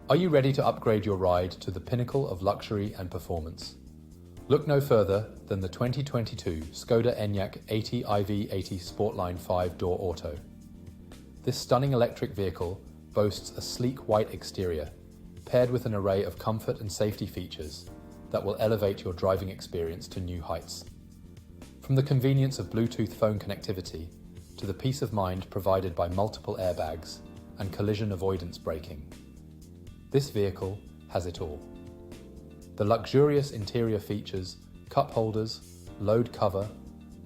Are you ready to upgrade your ride to the pinnacle of luxury and performance? Look no further than the 2022 Skoda Enyaq 80 IV80 Sportline 5-door auto. This stunning electric vehicle boasts a sleek white exterior, paired with an array of comfort and safety features that will elevate your driving experience to new heights. From the convenience of Bluetooth phone connectivity to the peace of mind provided by multiple airbags and collision avoidance braking, this vehicle has it all. The luxurious interior features cup holders, load cover,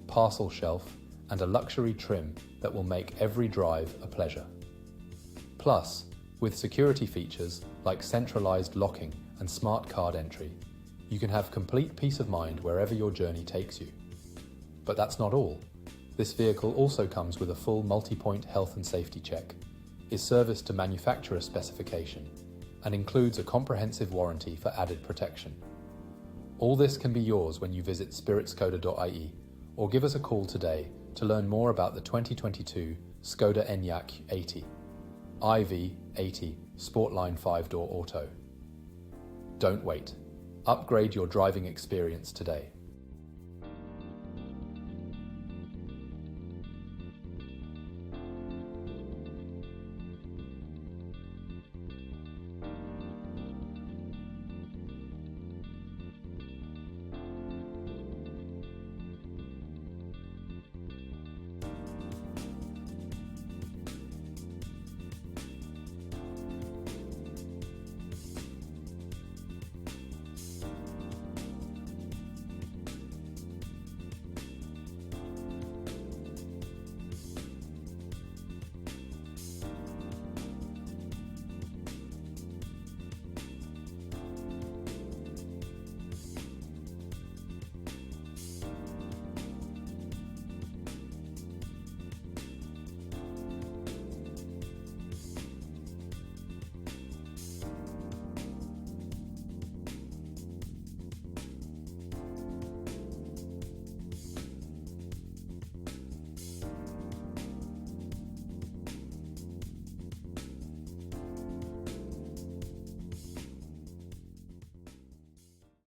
parcel shelf, and a luxury trim that will make every drive a pleasure. Plus, with security features like centralised locking and smart card entry, you can have complete peace of mind wherever your journey takes you. But that's not all. This vehicle also comes with a full multi-point health and safety check, is serviced to manufacturer specification, and includes a comprehensive warranty for added protection. All this can be yours when you visit spiritskoda.ie or give us a call today to learn more about the 2022 Skoda Enyaq 80, IV80 Sportline 5-door auto. Don't wait. Upgrade your driving experience today.